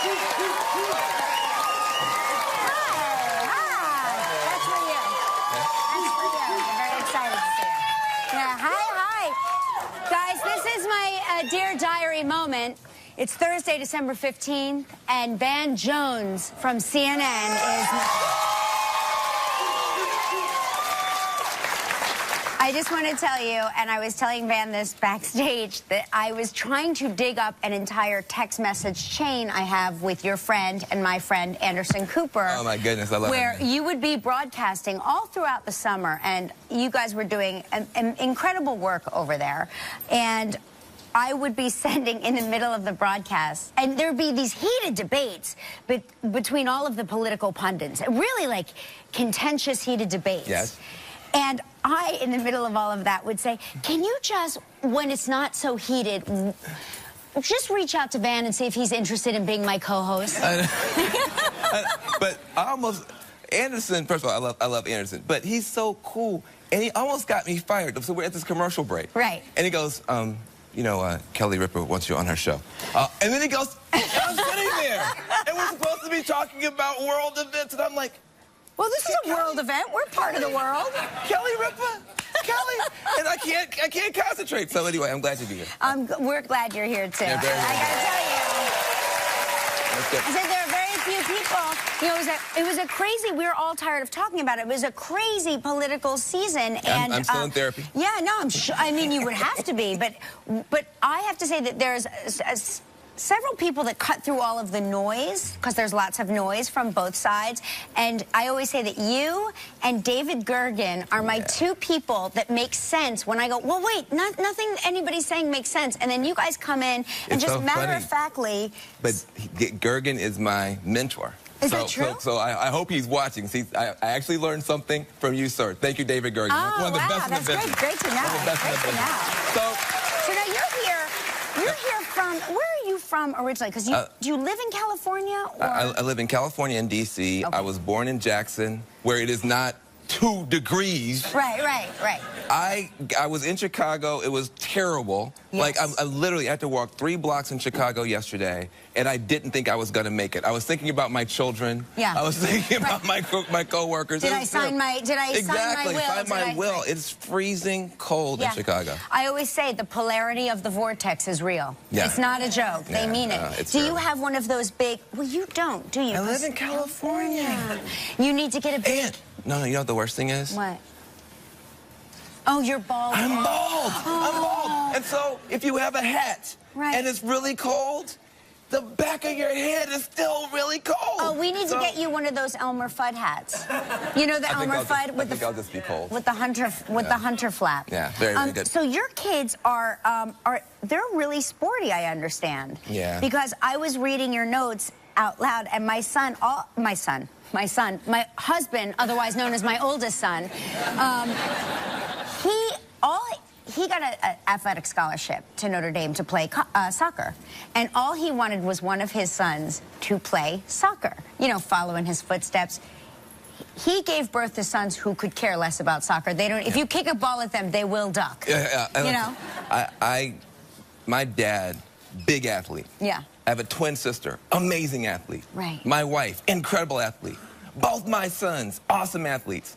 That's for you. That's for you. I'm very excited to see you. Yeah, hi. Guys, this is my Dear Diary moment. It's Thursday, December 15th, and Van Jones from CNN is... I just want to tell you, and I was telling Van this backstage, that I was trying to dig up an entire text message chain I have with your friend and my friend, Anderson Cooper. Oh, my goodness, I love where him. you would be broadcasting all throughout the summer, and you guys were doing an incredible work over there. And I would be sending in the middle of the broadcast, and there'd be these heated debates between all of the political pundits. Really, like, contentious, heated debates. Yes. And I, in the middle of all of that, would say, can you just, when it's not so heated, just reach out to Van and see if he's interested in being my co-host? But I almost... Anderson, first of all, I love Anderson, but he's so cool, and he almost got me fired. So we're at this commercial break. Right. And he goes, you know, Kelly Ripa wants you on her show. And then he goes, I'm sitting there, and we're supposed to be talking about world events, and I'm like, well, this is a world event. We're part of the world. Kelly Ripa, Kelly, and I can't concentrate. So anyway, I'm glad to be here. We're glad you're here too. Yeah, very I gotta tell you, I said there are very few people. You know, it was a crazy. We were all tired of talking about it. It was a crazy political season, and I'm still in therapy. Yeah, no, I'm sure. I mean, you would have to be, but I have to say that there's several people that cut through all of the noise, because there's lots of noise from both sides. And I always say that you and David Gergen are my two people that make sense when I go, well, wait, nothing anybody's saying makes sense. And then you guys come in and it's just so matter-of-factly... But Gergen is my mentor. Is that true? So I hope he's watching. See, I actually learned something from you, sir. Thank you, David Gergen. Oh, one of the best in the business. Great to know. One of the best in the business. So now you're here from, where are you from originally? Because do you live in California? Or? I live in California and D.C. Okay. I was born in Jackson, where it is not 2 degrees. Right. I was in Chicago. It was terrible. Yes. Like, I literally had to walk 3 blocks in Chicago yesterday, and I didn't think I was going to make it. I was thinking about my children. Yeah. I was thinking about my coworkers. Did I sign my will? Exactly, sign my will. It's freezing cold in Chicago. I always say the polarity of the vortex is real. Yeah. It's not a joke. They mean it. Do you have one of those big... Well, you don't, do you? I live in California. You need to get a big... No, you know what the worst thing is? What? Oh, you're bald. I'm bald. I'm bald. And so, if you have a hat and it's really cold, the back of your head is still really cold. Oh, we need to get you one of those Elmer Fudd hats. You know the Elmer Fudd with I think I'll just be cold. With the hunter flap. Yeah, very good. So your kids are they're really sporty, I understand. Yeah. Because I was reading your notes out loud, and my husband, otherwise known as my oldest son, he got an athletic scholarship to Notre Dame to play soccer. And all he wanted was one of his sons to play soccer, you know, follow in his footsteps. He gave birth to sons who could care less about soccer. They don't. If you kick a ball at them, they will duck. Yeah. You know. My dad, big athlete. Yeah. I have a twin sister, amazing athlete. Right. My wife, incredible athlete. Both my sons, awesome athletes.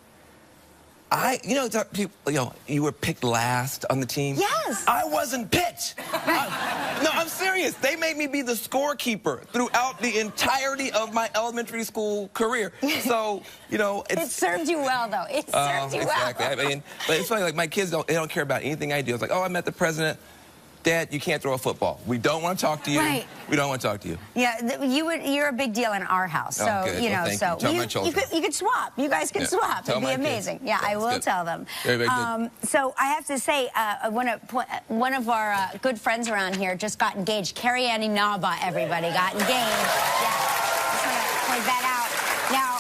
You were picked last on the team. Yes. I wasn't picked. No, I'm serious. They made me be the scorekeeper throughout the entirety of my elementary school career. So, you know, it served you well, though. It served you well. Exactly. I mean, but it's funny. Like, my kids don't care about anything I do. It's like, oh, I met the president. Dad, you can't throw a football. We don't want to talk to you. Right. We don't want to talk to you. Yeah, you're a big deal in our house. So, good. you know, well, tell my children. You could swap. You guys could swap. It'd be amazing. Yeah, I will tell them. Very good. So I have to say, one of our good friends around here just got engaged. Carrie Ann Inaba, everybody, got engaged. Yeah, just want to point that out. Now,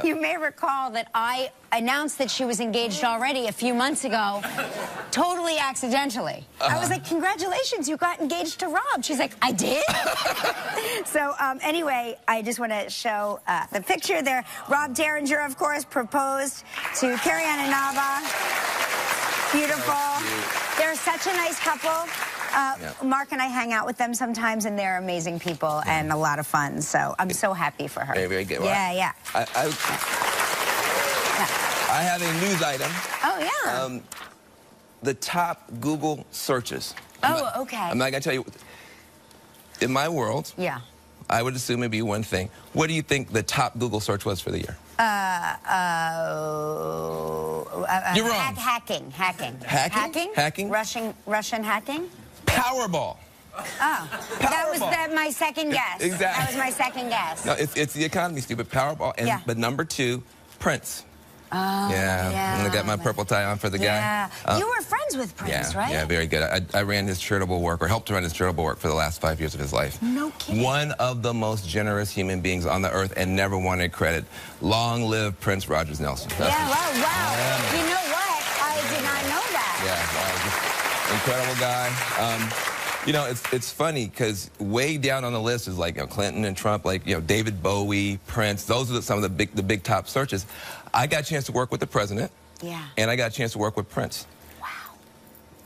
you may recall that I announced that she was engaged already a few months ago, totally accidentally. I was like, congratulations, you got engaged to Rob. She's like, I did? So anyway, I just want to show the picture there. Rob Derringer, of course, proposed to Carrie Ann Inaba. Beautiful. They're such a nice couple. Mark and I hang out with them sometimes, and they're amazing people and a lot of fun. So I'm so happy for her. Very, very good. Well, yeah. I have a news item. Oh, yeah. The top Google searches. Okay. I'm not going to tell you. In my world, yeah, I would assume it'd be one thing. What do you think the top Google search was for the year? You're wrong. Hacking. Hacking? Russian hacking? Powerball. Oh, that was my second guess. Exactly. That was my second guess. No, it's the economy, stupid. Powerball. But number 2, Prince. Oh, yeah. And I got my purple tie on for the guy. You were friends with Prince, right? Yeah, very good. I ran his charitable work, or helped to run his charitable work for the last 5 years of his life. No kidding. One of the most generous human beings on the earth, and never wanted credit. Long live Prince Rogers Nelson. Wow. You know what? I did not know that. Incredible guy. You know, it's funny because way down on the list is like Clinton and Trump, like David Bowie, Prince. Those are some of the big top searches. I got a chance to work with the president. Yeah. And I got a chance to work with Prince.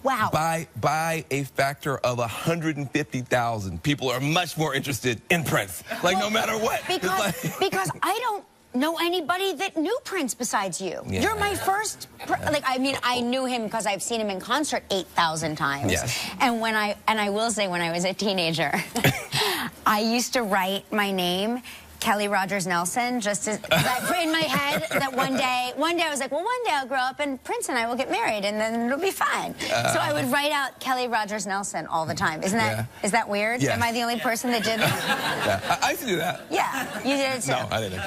Wow. By a factor of 150,000, people are much more interested in Prince. Like no matter what. Because I don't know anybody that knew Prince besides you. Yeah. You're my first, I knew him because I've seen him in concert 8,000 times. Yes. And I will say, when I was a teenager, I used to write my name Kelly Rogers Nelson, just as in my head that one day I was like, well, one day I'll grow up and Prince and I will get married and then it'll be fine. So I would write out Kelly Rogers Nelson all the time. Is that weird? Yeah. Am I the only person that did that? Yeah. I used to do that. Yeah, you did it too. No, I didn't.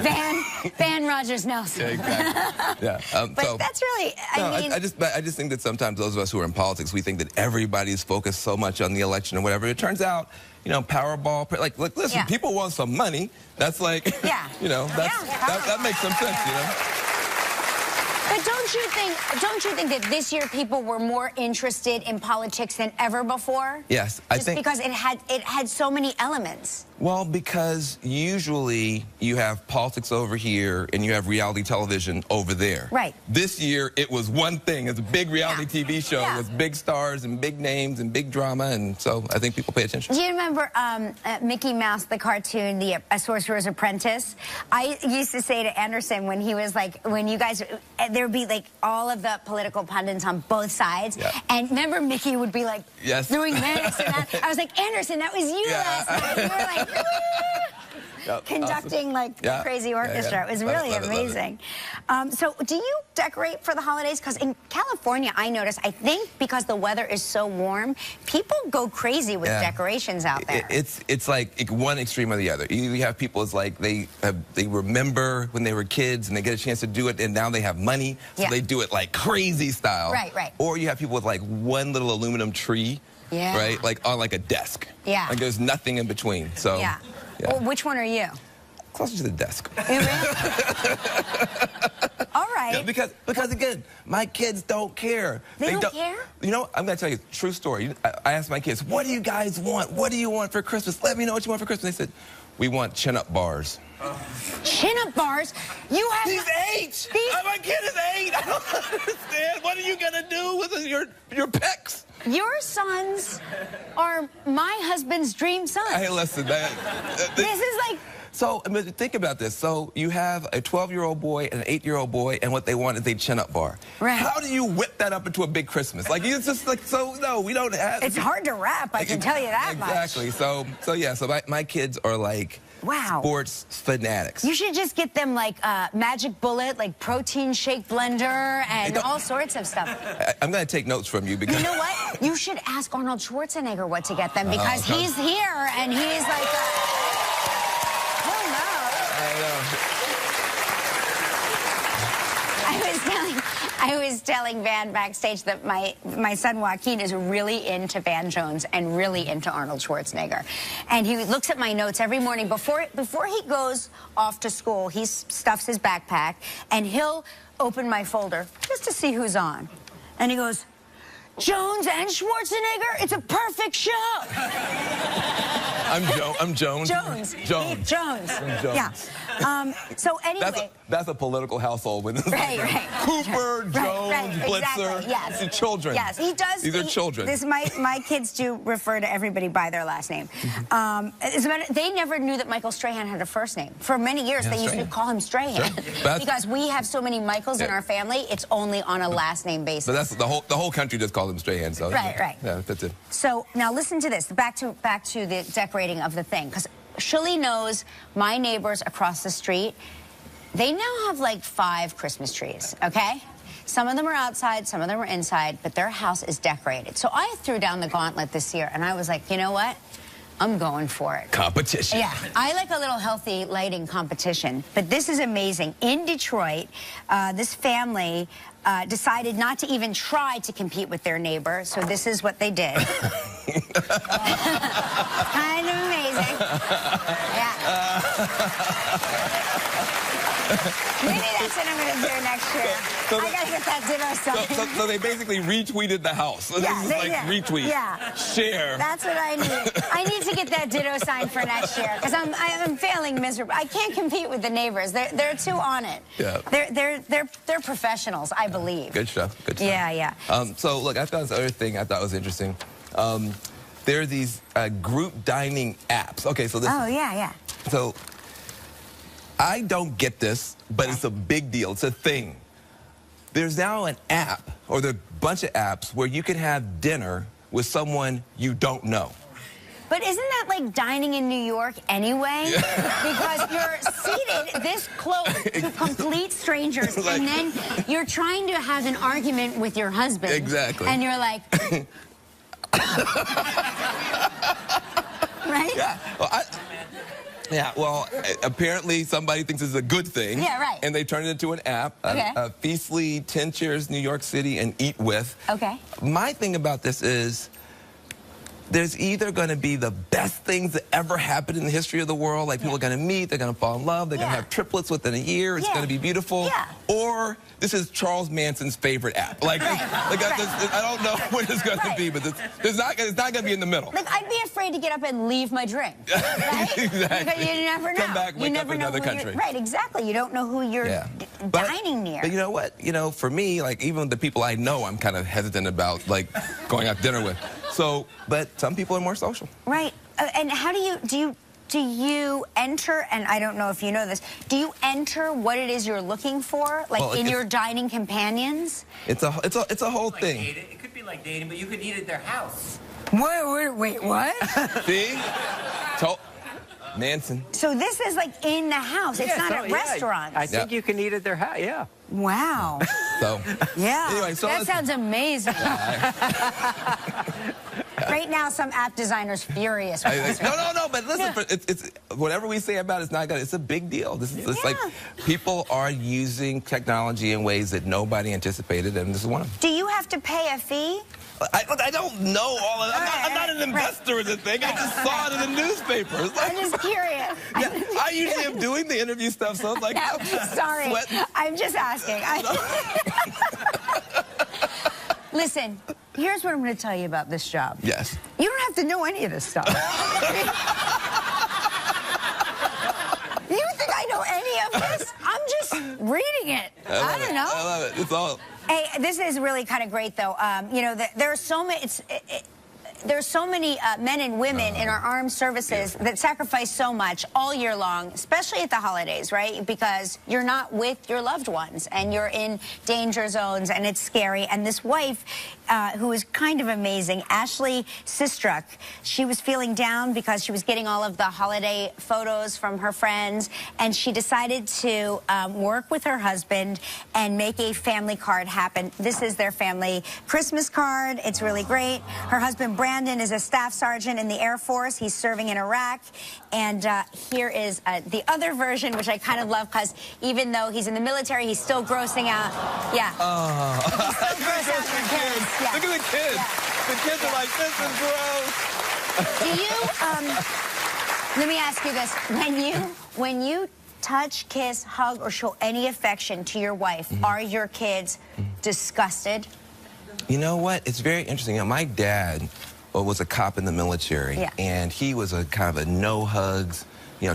Van Rogers Nelson. Yeah, exactly. Yeah. But that's really, I just think that sometimes those of us who are in politics, we think that everybody's focused so much on the election or whatever. It turns out, Powerball, like listen, people want some money. That's like, that makes some sense, But don't you think that this year people were more interested in politics than ever before? Yes, I think because it had so many elements. Well, because usually you have politics over here and you have reality television over there. Right. This year it was one thing. It's a big reality TV show with big stars and big names and big drama, and so I think people pay attention. Do you remember Mickey Mouse, the cartoon, A Sorcerer's Apprentice? I used to say to Anderson when he was like, when you guys, there would be like all of the political pundits on both sides, and remember Mickey would be like doing this and that. I was like, Anderson, that was you last night. You were like, conducting like a crazy orchestra. It was really amazing. So do you decorate for the holidays? Because in California, I notice, I think because the weather is so warm, people go crazy with decorations out there. It's like one extreme or the other. You have people, it's like they remember when they were kids and they get a chance to do it, and now they have money, so they do it like crazy style. Right. Or you have people with like one little aluminum tree, right, like on like a desk. Yeah. Like there's nothing in between. So. Yeah. Well, which one are you? Closer to the desk. All right. Yeah, because again, my kids don't care. They don't care? You know, I'm going to tell you a true story. I asked my kids, what do you guys want? What do you want for Christmas? Let me know what you want for Christmas. They said, we want chin-up bars. Chin-up bars? You have... He's 8! My kid is 8! I don't understand. What are you going to do with your pecs? Your sons are my husband's dream sons. Hey, listen, this is like... So, I mean, think about this. So, you have a 12-year-old boy and an 8-year-old boy, and what they want is a chin-up bar. Right. How do you whip that up into a big Christmas? Like, it's just like, so, no, we don't have... It's hard to wrap, I can tell you that much. Exactly. So my kids are like... sports fanatics. You should just get them like Magic Bullet, like protein shake blender, and all sorts of stuff. I'm going to take notes from you because... You know what? You should ask Arnold Schwarzenegger what to get them because he's here and he's like... he'll know. I was telling Van backstage that my son Joaquin is really into Van Jones and really into Arnold Schwarzenegger. And he looks at my notes every morning. Before he goes off to school, he stuffs his backpack, and he'll open my folder just to see who's on. And he goes, Jones and Schwarzenegger, it's a perfect show. I'm Jones. Jones. Jones. Jones. Yeah. So anyway. That's a political household. When right. Cooper, Jones, Blitzer. Exactly. Yes. The children. Yes, he does. These are children. My kids do refer to everybody by their last name. As a matter, they never knew that Michael Strahan had a first name. For many years, they used to call him Strahan. Sure. Because we have so many Michaels in our family, it's only on a last name basis. But that's the whole country just called him Strahan. So right. Yeah, that's it. So now listen to this. Back to the decorating of the thing, because Shirley knows my neighbors across the street. They now have like 5 Christmas trees. Okay. Some of them are outside, some of them are inside, but their house is decorated. So I threw down the gauntlet this year, and I was like, you know what? I'm going for it. Competition. Yeah, I like a little healthy lighting competition, but this is amazing. In Detroit, this family decided not to even try to compete with their neighbor, so this is what they did. Kind of amazing. Yeah. Maybe that's what I'm going to do next year. I got to get that ditto sign. So they basically retweeted the house. So yeah, this is like retweet. Yeah. Share. That's what I need. I need to get that ditto sign for next year because I'm failing miserably. I can't compete with the neighbors. They're too on it. Yeah. They're professionals, I believe. Good stuff. Good stuff. Yeah. So look, I thought this other thing I thought was interesting. There are these group dining apps. Okay, so this. Oh yeah. So I don't get this, but it's a big deal. It's a thing. There's now an app, or there are a bunch of apps, where you can have dinner with someone you don't know. But isn't that like dining in New York anyway? Yeah. Because you're seated this close to complete strangers, like, and then you're trying to have an argument with your husband. Exactly. And you're like... Right? Yeah. Well, apparently somebody thinks it's a good thing. Yeah, right. And they turned it into an app. Okay. Feastly, 10 Cheers, New York City, and Eat With. Okay. My thing about this is there's either going to be the best things that ever happened in the history of the world, like people are going to meet, they're going to fall in love, they're going to have triplets within a year, it's going to be beautiful, or this is Charles Manson's favorite app. Like, I don't know what it's going to be, but it's not going to be in the middle. Like, I'd be afraid to get up and leave my drink, right? Exactly. Because you never know. Come back, wake up in another country. Right, exactly. You don't know who you're dining near. But you know what? You know, for me, like, even the people I know, I'm kind of hesitant about, like, going out to dinner with. So, but some people are more social. Right. And how do you enter, and I don't know if you know this, do you enter what it is you're looking for, like in your dining companions? It's a whole thing. It could be like dating, but you could eat at their house. Wait, what? See? Manson. So this is like in the house. It's not at restaurants. I think you can eat at their house, yeah. Wow. So. Yeah. Anyway, so that sounds amazing. Right now, some app designers furious. No, but listen, it's whatever we say about it's not good. It's a big deal. This is like people are using technology in ways that nobody anticipated, and this is one of them. Do you have to pay a fee? I don't know all of that. I'm not an investor in the thing. I just saw it in the newspaper. I'm just curious. I usually am doing the interview stuff, so it's like, I'm sorry. Sweating. I'm just asking. Listen, here's what I'm going to tell you about this job. Yes. You don't have to know any of this stuff. You think I know any of this? I'm just reading it. I don't know. I love it. It's all... Hey, this is really kind of great, though. You know, there are so many... There's so many men and women in our armed services that sacrifice so much all year long, especially at the holidays, right? Because you're not with your loved ones and you're in danger zones and it's scary. And this wife, who is kind of amazing, Ashley Sistruck, she was feeling down because she was getting all of the holiday photos from her friends, and she decided to work with her husband and make a family card happen. This is their family Christmas card. It's really great. Her husband, Brandon, is a staff sergeant in the Air Force. He's serving in Iraq. And here is the other version, which I kind of love, because even though he's in the military, he's still grossing out. Yeah. Oh. He's still grossing out your kids. Yeah. Look at the kids. Yeah. The kids are like, this is gross. Do you, let me ask you this. When you touch, kiss, hug, or show any affection to your wife, are your kids disgusted? You know what? It's very interesting. You know, my dad was a cop in the military, Yeah. and he was a kind of a no hugs,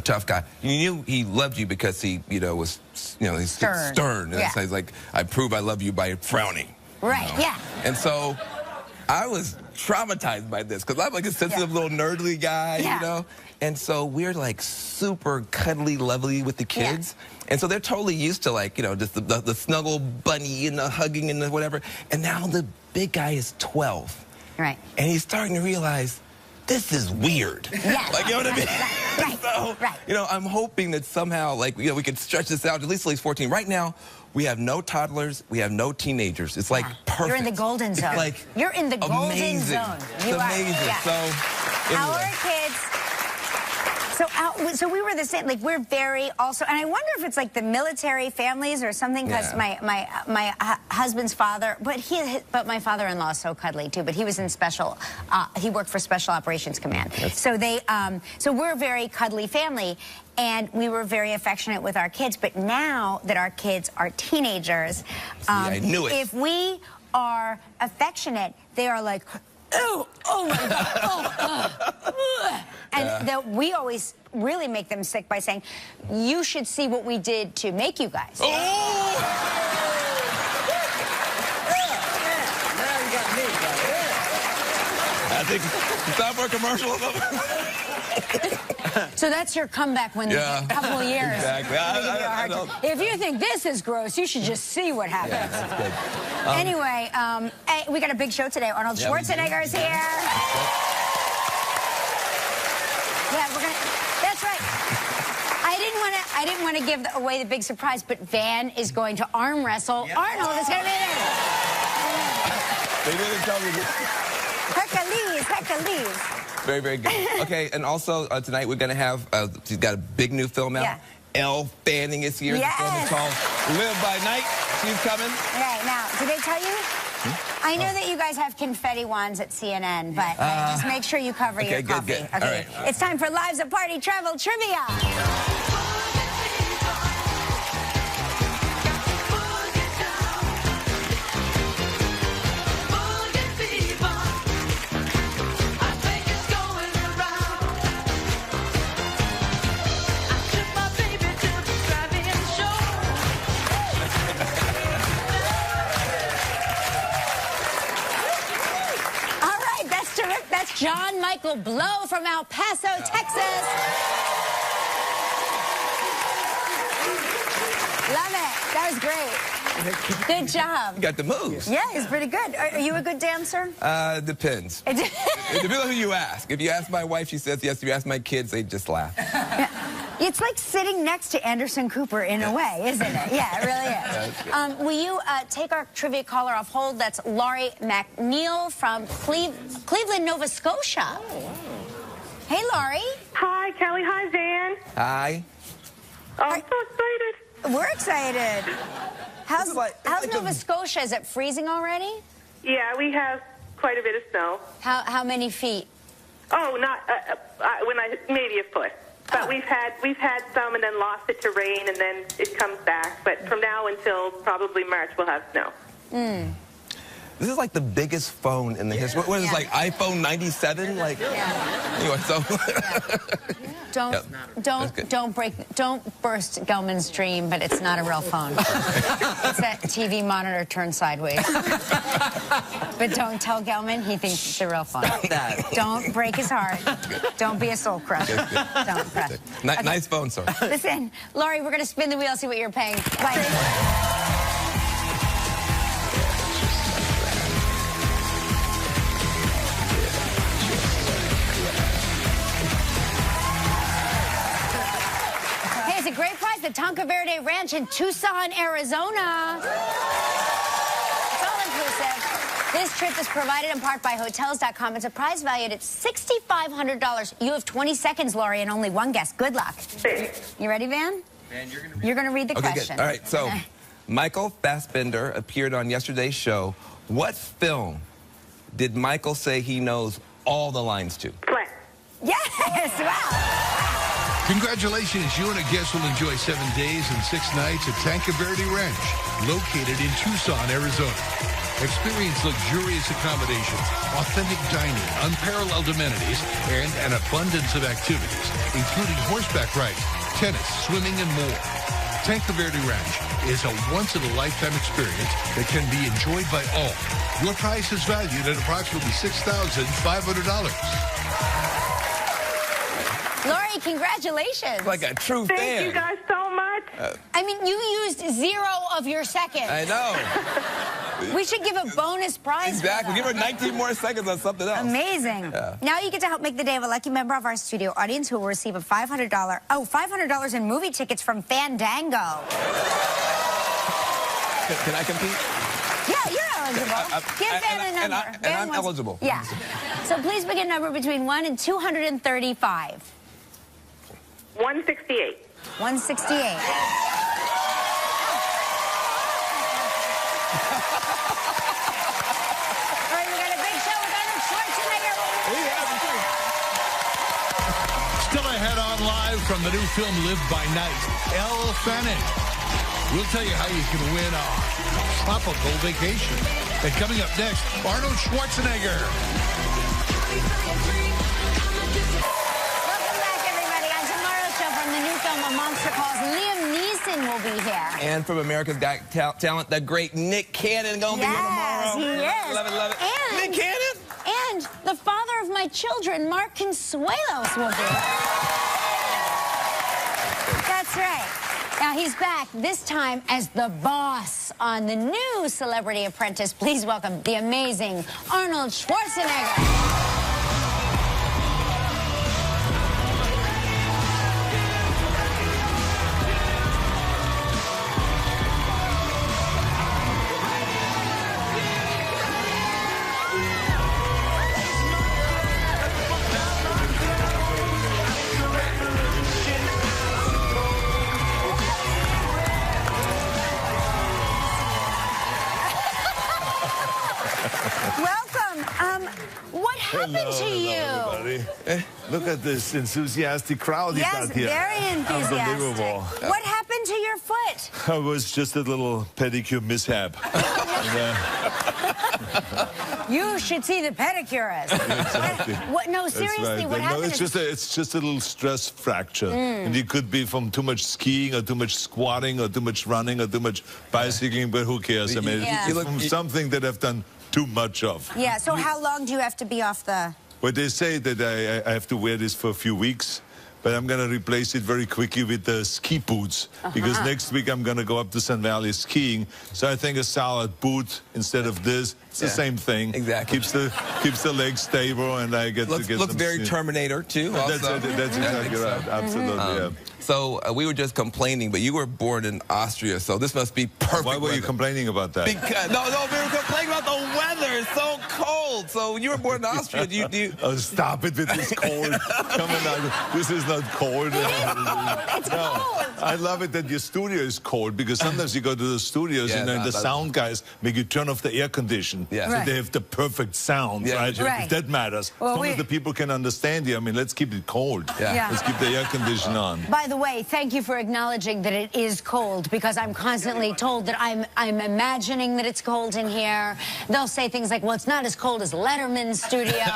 tough guy. You knew he loved you because he, was, he's stern. And Yeah. so he's like, I prove I love you by frowning. Right, yeah. And so I was traumatized by this because I'm like a sensitive little nerdly guy, Yeah. And so we're like super cuddly, lovely with the kids. And so they're totally used to like, just the snuggle bunny and the hugging and the whatever. And now the big guy is 12. Right. And he's starting to realize this is weird. Yeah. Like, you know what I mean? Right. So, Right. I'm hoping that somehow, like, we could stretch this out at least 14. Right now, we have no toddlers, we have no teenagers. It's like perfect. You're in the golden zone. It's like you're in the golden amazing. zone. It's You amazing. are. Yeah. So, anyway. Our kids. So we were the same. Like we're very also, and I wonder if it's like the military families or something. Because my husband's father, but my father-in-law is so cuddly too. But he was in special. He worked for Special Operations Command. So so we're a very cuddly family, and we were very affectionate with our kids. But now that our kids are teenagers, I knew it. If we are affectionate, they are like, oh my God, and we always really make them sick by saying, you should see what we did to make you guys. Now you got me, I think it's time for a commercial. So that's your comeback when in a couple of years. Exactly. I don't. If you think this is gross, you should just see what happens. Yeah, that's good. Anyway, hey, we got a big show today. Arnold Schwarzenegger is here. Yeah, we're gonna. That's right. I didn't want to give away the big surprise, but Van is going to arm wrestle. Yep. Arnold is going to be there. They didn't tell me this. Hercules. Very, very good. Okay, and also tonight we're going to have, she's got a big new film out. Yeah. Elle Fanning is here. Yes. The film is called Live by Night. She's coming. Okay, now, did they tell you? I know that you guys have confetti wands at CNN, but just make sure you cover your coffee. Good. Okay, all right. It's time for Lives of Party Travel Trivia. That's John Michael Blow from El Paso, Texas. Love it. That was great. Good job. You got the moves. Yeah, he's pretty good. Are you a good dancer? Depends. It depends on who you ask. If you ask my wife, she says yes. If you ask my kids, they just laugh. Yeah. It's like sitting next to Anderson Cooper in a way, isn't it? Yeah, it really is. Will you take our trivia caller off hold? That's Laurie McNeil from Cleveland, Nova Scotia. Oh, wow. Hey, Laurie. Hi, Kelly. Hi, Van. Hi. Oh, I'm so excited. We're excited. How's Nova Scotia? Is it freezing already? Yeah, we have quite a bit of snow. How many feet? Oh, not maybe a foot. But we've had some and then lost it to rain and then it comes back. But from now until probably March, we'll have snow. This is like the biggest phone in the history. What is this, like iPhone 97? Like, anyway, so. Don't burst Gelman's dream, but it's not a real phone. It's a TV monitor turned sideways. But don't tell Gelman, he thinks it's a real phone. Stop that. Don't break his heart. Don't be a soul crusher. Don't crush. Nice phone, sir. Listen, Laurie, we're going to spin the wheel, see what you're paying. Bye. It's a great prize, the Tonka Verde Ranch in Tucson, Arizona. It's all inclusive. This trip is provided in part by Hotels.com. It's a prize valued at $6,500. You have 20 seconds, Laurie, and only one guess. Good luck. You ready, Van? Van, you're going to read the question. Good. All right, so Michael Fassbender appeared on yesterday's show. What film did Michael say he knows all the lines to? Play. Yes, wow. Congratulations, you and a guest will enjoy 7 days and 6 nights at Tonka Verde Ranch, located in Tucson, Arizona. Experience luxurious accommodations, authentic dining, unparalleled amenities, and an abundance of activities, including horseback riding, tennis, swimming, and more. Tanque Verde Ranch is a once-in-a-lifetime experience that can be enjoyed by all. Your price is valued at approximately $6,500. Lori, congratulations. Like a true fan. Thank you guys so much. I mean, you used 0 of your seconds. I know. We should give a bonus prize. Exactly. Give her 19 more seconds on something else. Amazing. Yeah. Now you get to help make the day of a lucky member of our studio audience who will receive a $500 in movie tickets from Fandango. Can I compete? Yeah, you're eligible. Give Ben a number. And I'm eligible. Yeah. So please pick a number between 1 and 235. 168. 168. All right, we got a big show with Arnold Schwarzenegger. Still ahead on live from the new film Live by Night, Elle. We'll tell you how you can win a tropical vacation. And coming up next, Arnold Schwarzenegger. Welcome back, everybody. On tomorrow's show from the new film A Monster Calls, Liam Neeson will be here. And from America's Got Talent, the great Nick Cannon gonna be here tomorrow. Yes, he is. Love it, love it. And Nick Cannon? And the father of my children, Mark Consuelos, will be here. That's right. Now, he's back, this time as the boss on the new Celebrity Apprentice. Please welcome the amazing Arnold Schwarzenegger. Welcome. What happened to you? Everybody. Look at this enthusiastic crowd you got here. Very enthusiastic. Unbelievable. What happened to your foot? It was just a little pedicure mishap. You should see the pedicurist. Exactly. What? No, seriously, That's right. what happened? No, it's just a little stress fracture. And it could be from too much skiing or too much squatting or too much running or too much bicycling, but who cares? I mean, Yeah. it's from something that I've done too much of. Yeah, so how long do you have to be off the... Well, they say that I have to wear this for a few weeks, but I'm going to replace it very quickly with the ski boots, because next week I'm going to go up to Sun Valley skiing. So I think a solid boot instead of this, it's the same thing. Exactly. Keeps the legs stable, and I get to get looks some... very Terminator, too. Also. That's exactly right. Absolutely, yeah. So we were just complaining, but you were born in Austria, so this must be perfect. Why were you complaining about that? Because, no, we were complaining about the weather. It's so cold. So you were born in Austria. Do you... Oh, stop it with this cold. Come on, this is not cold. It's cold. I love it that your studio is cold, because sometimes you go to the studios and then the sound guys make you turn off the air condition. Yeah. So Right. they have the perfect sound, right? Right. If that matters. Well, as long as the people can understand you, I mean, let's keep it cold. Yeah. Let's keep the air condition on. By the way, thank you for acknowledging that it is cold, because I'm constantly told that I'm imagining that it's cold in here. They'll say things like, well, it's not as cold as Letterman's studio.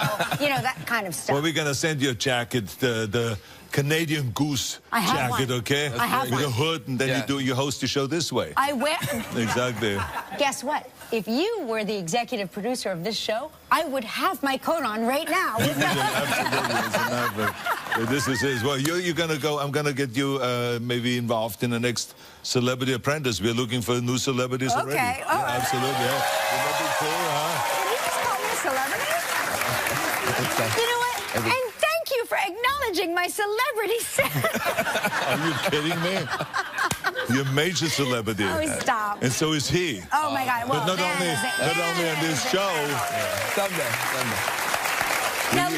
You know, that kind of stuff. Well, we're going to send you a jacket, the Canadian Goose I have jacket, one. okay? I have with one. a hood, and then you host your show this way. I wear... Exactly. Guess what? If you were the executive producer of this show, I would have my coat on right now. Absolutely. This is it. Well, you're gonna go. I'm gonna get you maybe involved in the next Celebrity Apprentice. We're looking for new celebrities already. Okay, all right. Absolutely. Yeah. Wouldn't that be cool, huh? Did you just call me a celebrity? You know what? And thank you for acknowledging my celebrity status. Are you kidding me? You're a major celebrity. Oh, stop. And so is he. Oh, my God. Well, But not only on this show. Someday.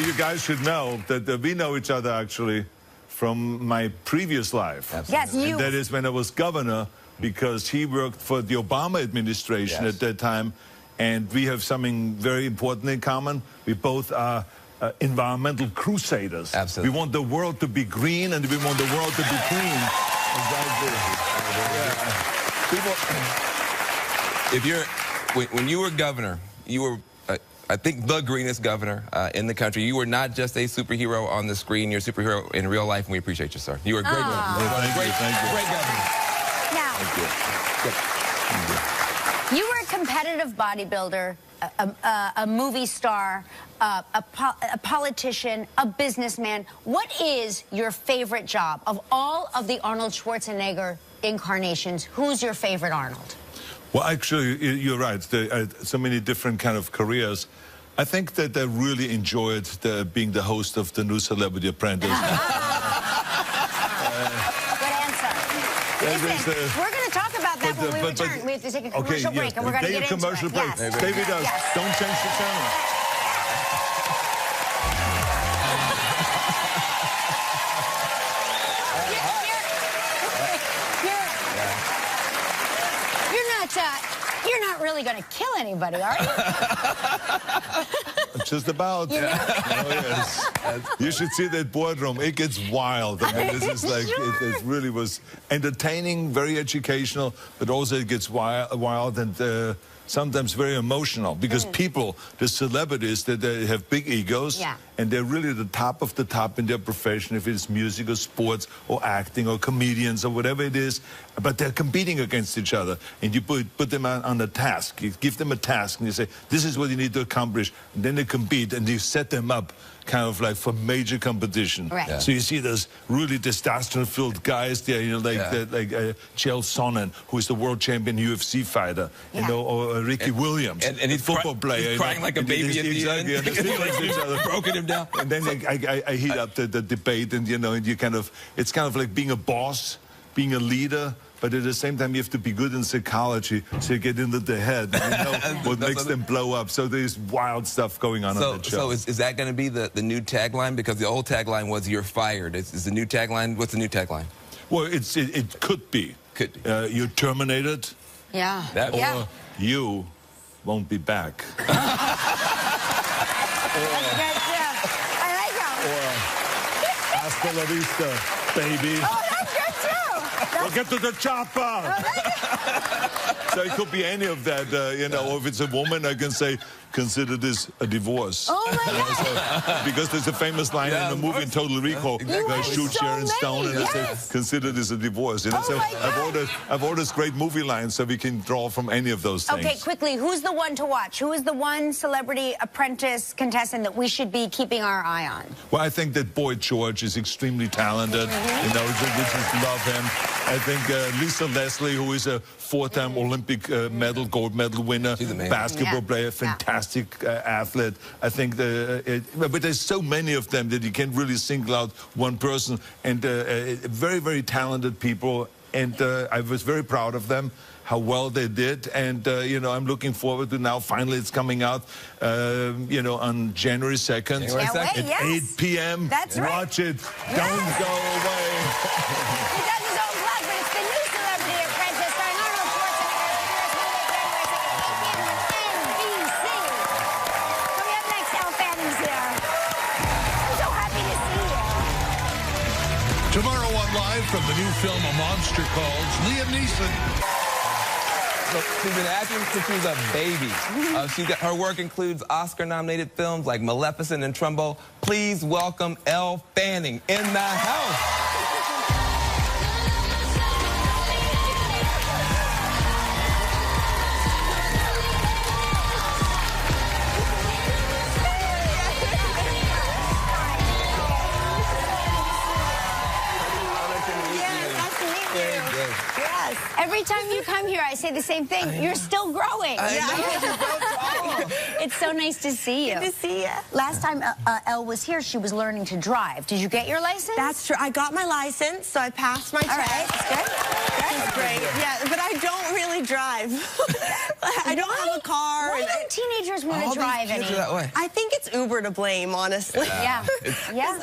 You guys should know that we know each other actually from my previous life. Yes, you. And that is when I was governor, because he worked for the Obama administration at that time, and we have something very important in common. We both are environmental crusaders. Absolutely. We want the world to be green, and we want the world to be clean. Exactly. People, when you were governor, you were, I think, the greenest governor in the country. You were not just a superhero on the screen. You're a superhero in real life, and we appreciate you, sir. You were a great governor. Thank you. Great governor. Now, Thank you. you were a competitive bodybuilder, a movie star, a politician, a businessman. What is your favorite job? Of all of the Arnold Schwarzenegger incarnations, who's your favorite Arnold? Well, actually, you're right. There are so many different kind of careers. I think that I really enjoyed being the host of the new Celebrity Apprentice. Good answer. Listen, we're going to talk about that when we return. We have to take a commercial break, and we're going to get into commercial it. break. Yes. Stay with us. Yes. Don't change the channel. You're not really going to kill anybody, are you? Just about. You know? Oh, yes. You should see that boardroom. It gets wild. I mean, this is like, it really was entertaining, very educational, but also it gets wild and sometimes very emotional because people, the celebrities, they have big egos and they're really the top of the top in their profession, if it's music or sports or acting or comedians or whatever it is, but they're competing against each other, and you put them on a task. You give them a task and you say, this is what you need to accomplish, and then they compete and you set them up kind of like for major competition. Right. Yeah. So you see those really testosterone-filled guys there, you know, like Chael Sonnen, who is the world champion UFC fighter, you know, or Ricky Williams, and he's football player. He's crying like a baby at the end. Broken him down. And then I heat up the debate, and you know, and you kind of, it's kind of like being a boss, being a leader, but at the same time you have to be good in psychology, so you get into the head and you know what makes them blow up. So there's wild stuff going on that show. So is that going to be the new tagline? Because the old tagline was "You're fired." Is the new tagline? What's the new tagline? Well, it could be. Could be. You're terminated. Yeah. Or you won't be back. Hasta la vista, baby. Oh, that's good too. We'll get to the chopper. So it could be any of that, you know, or if it's a woman, I can say, consider this a divorce. Oh, my God. So, because there's a famous line in the movie Total Recall, where I shoot Sharon Stone and I say, consider this a divorce. You know? So I've all those great movie lines, so we can draw from any of those things. Okay, quickly, who's the one to watch? Who is the one Celebrity Apprentice contestant that we should be keeping our eye on? Well, I think that Boy George is extremely talented. You know, we just love him. I think Lisa Leslie, who is a four-time Olympic gold medal winner, basketball player, fantastic athlete. I think, but there's so many of them that you can't really single out one person. And very, very talented people. And I was very proud of them, how well they did. And, you know, I'm looking forward to now, finally it's coming out, you know, on January 2nd. At 8 p.m. That's right. Watch it. Don't go away. He does his own plug, but it's the new Celebrity Apprentice starring Arnold Schwarzenegger. NBC. Coming up next, Elle Fanning's here. I'm so happy to see you. Tomorrow on Live from the new film A Monster Calls, Liam Neeson. She's been acting since she was a baby. Her work includes Oscar-nominated films like Maleficent and Trumbo. Please welcome Elle Fanning in the house. Every time you come here, I say the same thing. You're still growing. It's so nice to see you. Good to see you. Last time Elle was here, she was learning to drive. Did you get your license? That's true. I got my license, so I passed my test. All right, that's good. That's great. Yeah, but I don't really drive. I don't have a car. Why don't teenagers want to drive anymore? I think it's Uber to blame, honestly. Yeah.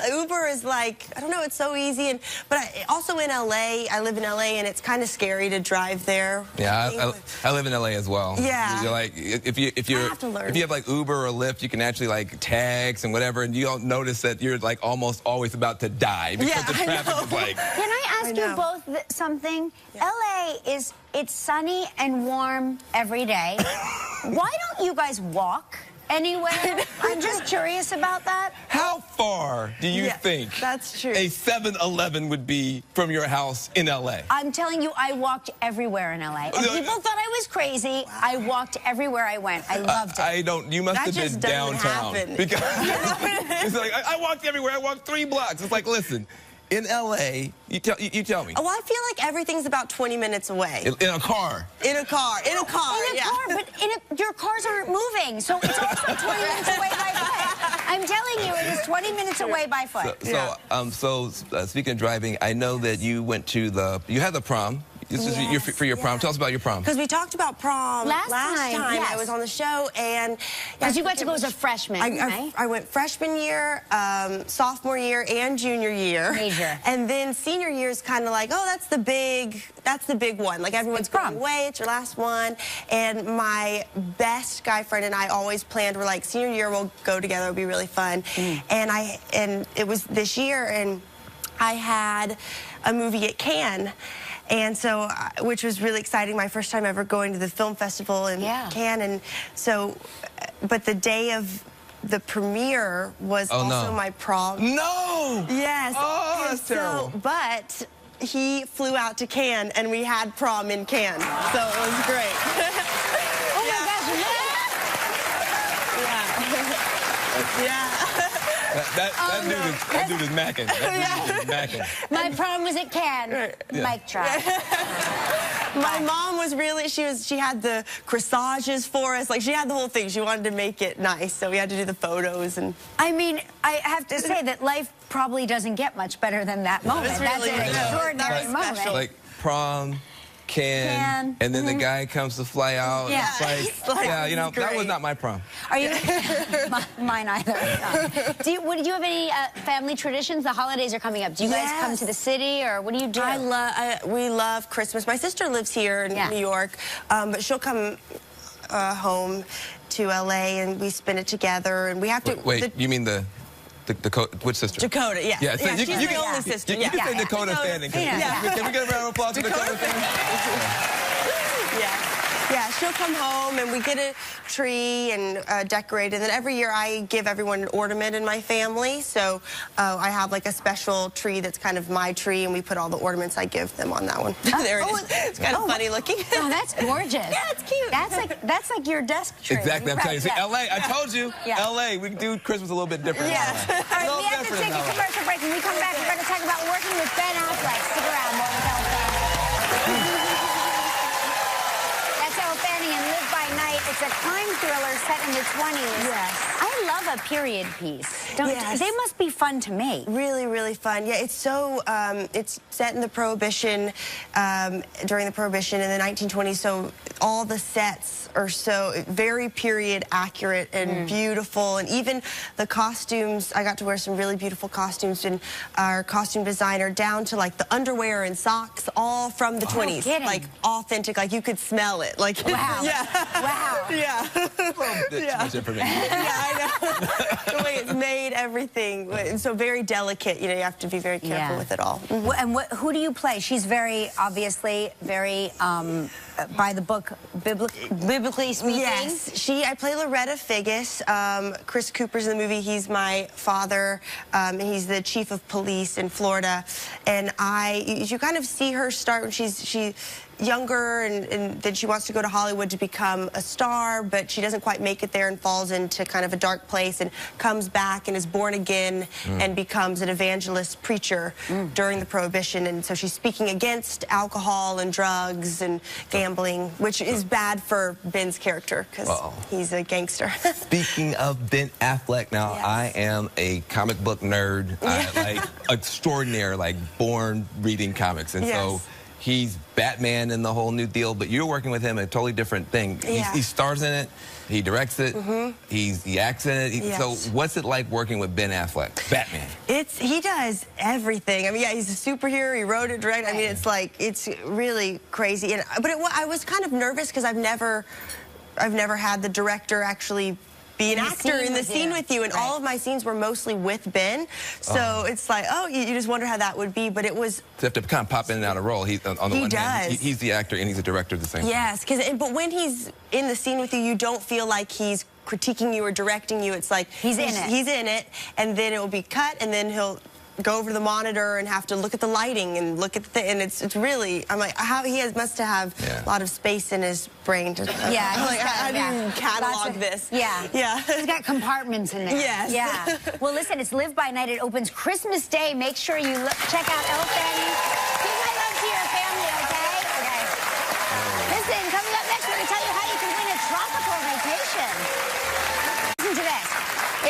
Uber is like, I don't know, it's so easy. But also in LA, I live in LA, and it's kind of scary to drive there. Yeah, I live in LA as well. Yeah. You're like, if you have like Uber or Lyft, you can actually like tags and whatever, and you don't notice that you're like almost always about to die because the traffic is like. Can I ask you both something? LA it's sunny and warm every day. Why don't you guys walk anywhere? I'm just curious about that. How far do you think that's true. a 7-Eleven would be from your house in L.A.? I'm telling you, I walked everywhere in L.A. And people thought I was crazy. I walked everywhere I went. I loved it. You must have been downtown. Because it's like, I walked everywhere. I walked 3 blocks. It's like, listen, in L.A., you tell me. Oh, I feel like everything's about 20 minutes away. In a car. In a car, but your cars aren't moving, so it's also 20 minutes away by foot. I'm telling you, it is 20 minutes away by foot. So speaking of driving, I know that you went to you had the prom. This is for your prom. Tell us about your prom. Because we talked about prom last time. I was on the show, and because you got to go as a freshman. I went freshman year, sophomore year, and junior year. Major. And then senior year is kind of like, oh, that's the big one. Like everyone's going away. It's your last one. And my best guy friend and I always planned. We're like, senior year we'll go together. It'll be really fun. And it was this year, and I had a movie at Cannes. And so, which was really exciting, my first time ever going to the film festival in Cannes. And so, but the day of the premiere was also my prom. No! Yes. Oh, that's terrible. But he flew out to Cannes, and we had prom in Cannes. So it was great. Oh my gosh, yeah. That dude is macking. That dude is macking. My prom was at Cannes. Mic drop. My mom was really, she had the corsages for us. Like, she had the whole thing. She wanted to make it nice, so we had to do the photos. And I mean, I have to say that life probably doesn't get much better than that moment. That's an extraordinary moment. Like prom, Cannes, and then the guy comes to fly out. Yeah, it's like, you know, that was not my prom. Are you? Mine either. No. Do you have any family traditions? The holidays are coming up. Do you guys come to the city, or what do you do? We love Christmas. My sister lives here in New York, but she'll come home to LA, and we spend it together. And we have to. Wait, you mean which sister? Dakota, yeah. Yeah, so she's the only sister. You can say Dakota Fanning. Can we get a round of applause for Dakota Fanning? Yeah, she'll come home, and we get a tree and decorate. And then every year I give everyone an ornament in my family. So I have like a special tree that's kind of my tree, and we put all the ornaments I give them on that one. There it is. It's kind of funny looking. Oh, that's gorgeous. Yeah, it's cute. That's like your desk tree. Exactly. I'm telling you. See, LA, I told you, LA, we can do Christmas a little bit different. Yeah. All right, we have to take a commercial break. When we come back, we're going to talk about working with Ben Affleck. Stick around. More with Elle Fanning. That's Elle Fanning and Live by Night. It's a crime thriller set in the 20s. Yes. I love a period piece. They must be fun to make. Really, really fun. Yeah, it's so, it's set in the Prohibition, during the Prohibition in the 1920s, so all the sets are so very period accurate and beautiful, and even the costumes, I got to wear some really beautiful costumes, and our costume designer down to like the underwear and socks, all from the 20s. Kidding. Like authentic, like you could smell it. Like, wow. Wow. Yeah. Too much information. Yeah, I know. The way it's made, everything. So very delicate. You know, you have to be very careful with it all. And who do you play? She's very, obviously, very by the book, biblically speaking. Yes. I play Loretta Figgis. Chris Cooper's in the movie. He's my father. And he's the chief of police in Florida. And you kind of see her start when she's younger, and then she wants to go to Hollywood to become a star, but she doesn't quite make it there and falls into kind of a dark place, and comes back and is born again and becomes an evangelist preacher during the Prohibition. And so she's speaking against alcohol and drugs and gambling, which is bad for Ben's character because he's a gangster. Speaking of Ben Affleck, now I am a comic book nerd, like extraordinaire, like born reading comics, and so he's Batman in the whole new deal, but you're working with him a totally different thing. He stars in it, he directs it, he acts in it. So what's it like working with Ben Affleck, Batman? He does everything. I mean, yeah, he's a superhero. He wrote it, directed. I mean, it's really crazy. But I was kind of nervous because I've never had the director actually be an actor in the scene with you. And all of my scenes were mostly with Ben. So it's like, oh, you just wonder how that would be. But it was... So you have to kind of pop in and out of role. He does. He's the actor and he's a director at the same time. Yes, but when he's in the scene with you, you don't feel like he's critiquing you or directing you. It's like he's in it, and then it will be cut, and then he'll go over to the monitor and have to look at the lighting and look at the thing, and it's really, I'm like, how must have a lot of space in his brain to, how do you catalog this? Yeah. He's got compartments in there. Yes. Yeah. Well, listen, it's Live by Night. It opens Christmas Day. Make sure you check out Elle Fanning. Give my love to your family, okay? Okay. Listen, coming up next, we're going to tell you how you can win a tropical vacation. Listen to this.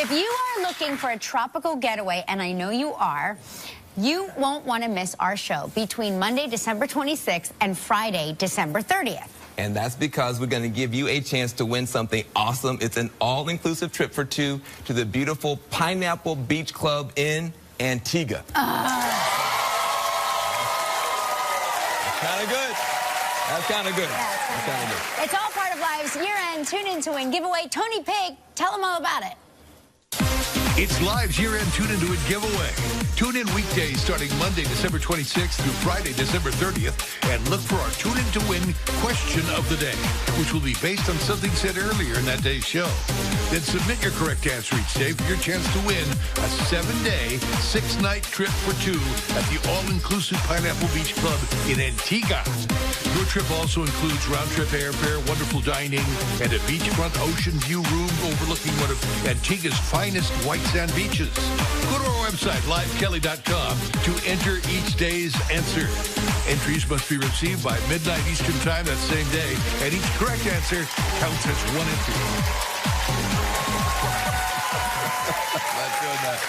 If you are looking for a tropical getaway, and I know you are, you won't want to miss our show between Monday, December 26th and Friday, December 30th. And that's because we're going to give you a chance to win something awesome. It's an all-inclusive trip for two to the beautiful Pineapple Beach Club in Antigua. Kind of good. That's kind of good. Yeah, that's kind of good. It's all part of Live's year-end tune-in to win giveaway. Tony Pig, tell them all about it. It's Live's year-end Tune In to Win giveaway. Tune in weekdays starting Monday, December 26th through Friday, December 30th, and look for our Tune In to Win question of the day, which will be based on something said earlier in that day's show. Then submit your correct answer each day for your chance to win a 7-day, 6-night trip for two at the all-inclusive Pineapple Beach Club in Antigua. Your trip also includes round-trip airfare, wonderful dining, and a beachfront ocean view room overlooking one of Antigua's finest white sand beaches. Go to our website, livekelly.com, to enter each day's answer. Entries must be received by midnight Eastern Time that same day, and each correct answer counts as one entry.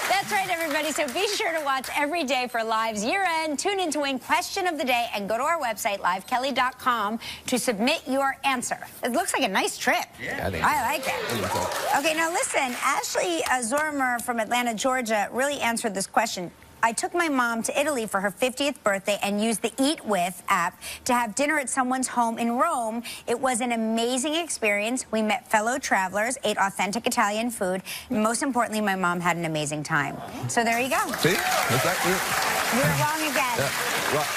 That's right, everybody. So be sure to watch every day for Live's year-end Tune In to Win question of the day, and go to our website, livekelly.com, to submit your answer. It looks like a nice trip. Yeah, I like it. Okay, now listen, Ashley Zormer from Atlanta, Georgia, really answered this question. I took my mom to Italy for her 50th birthday and used the Eat With app to have dinner at someone's home in Rome. It was an amazing experience. We met fellow travelers, ate authentic Italian food, and most importantly, my mom had an amazing time. So there you go. See? Exactly. You're wrong again. Yeah.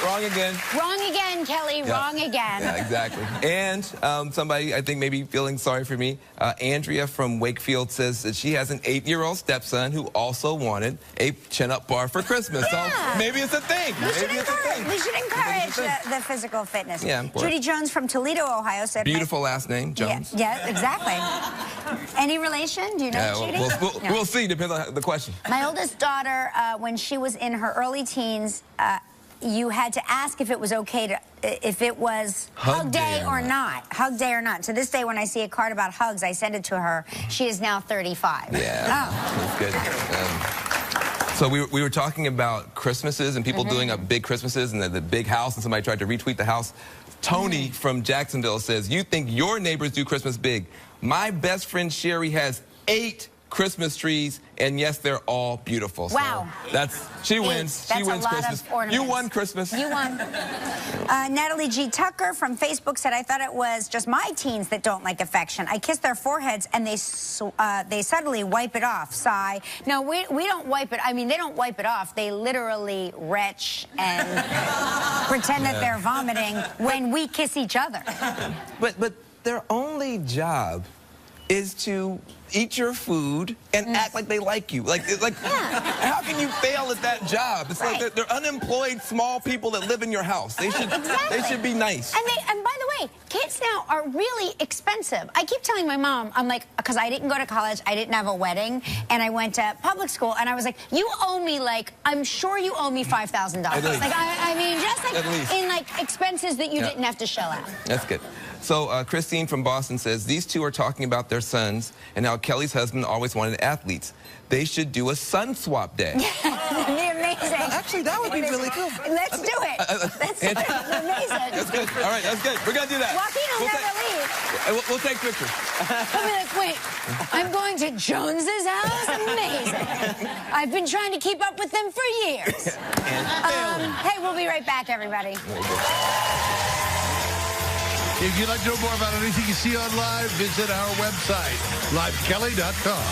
Wrong again. Wrong again, Kelly. Yeah. Wrong again. Yeah, exactly. And somebody, I think, maybe feeling sorry for me, Andrea from Wakefield says that she has an 8-year-old stepson who also wanted a chin-up bar for Christmas. Yeah. So maybe it's a thing. We should encourage the physical fitness. Yeah, Judy Jones from Toledo, Ohio said... Beautiful last name, Jones. Yeah, exactly. Any relation? Do you know Judy? We'll see, depends on the question. My oldest daughter, when she was in her early teens, you had to ask if it was okay to, if it was hug day or not. Hug day or not. To this day, when I see a card about hugs, I send it to her. She is now 35. Yeah, that's good. So we were talking about Christmases and people doing up big Christmases and the big house, and somebody tried to retweet the house. Tony from Jacksonville says, you think your neighbors do Christmas big. My best friend Sherry has 8 Christmas trees, and yes, they're all beautiful. Wow. So she wins. That's she wins a lot Christmas. Of ornaments. You won Christmas. You won. Natalie G. Tucker from Facebook said, I thought it was just my teens that don't like affection. I kiss their foreheads, and they subtly wipe it off. Sigh. No, we don't wipe it. I mean, they don't wipe it off. They literally retch and pretend that they're vomiting when we kiss each other. But their only job is to eat your food and act like they like you. Like how can you fail at that job? It's like they're unemployed small people that live in your house. They should be nice. And by the way, kids now are really expensive. I keep telling my mom, I'm like, because I didn't go to college, I didn't have a wedding, and I went to public school, and I was like, you owe me, like, I'm sure you owe me $5,000. Like, I mean, just like in like expenses that you didn't have to shell out. That's good. So Christine from Boston says, these two are talking about their sons and how Kelly's husband always wanted athletes. They should do a son swap day. That'd be amazing. Actually, that would be really cool. Let's do it. Let's do it. Amazing. That's good. All right, that's good. We're going to do that. Joaquin will never leave. We'll take pictures. I'm like, wait, I'm going to Jones's house? Amazing. I've been trying to keep up with them for years. Hey, we'll be right back, everybody. If you'd like to know more about anything you see on live, visit our website, livekelly.com.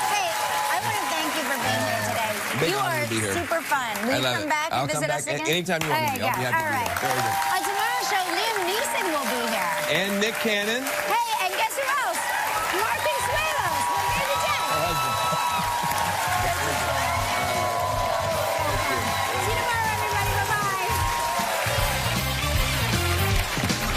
Hey, I want to thank you for being here today. Big You honor are to be here. super fun. Will you come back and visit us again? Anytime you want me. I'll be happy to do that. Very good. On tomorrow's show, Liam Neeson will be here. And Nick Cannon. Hey,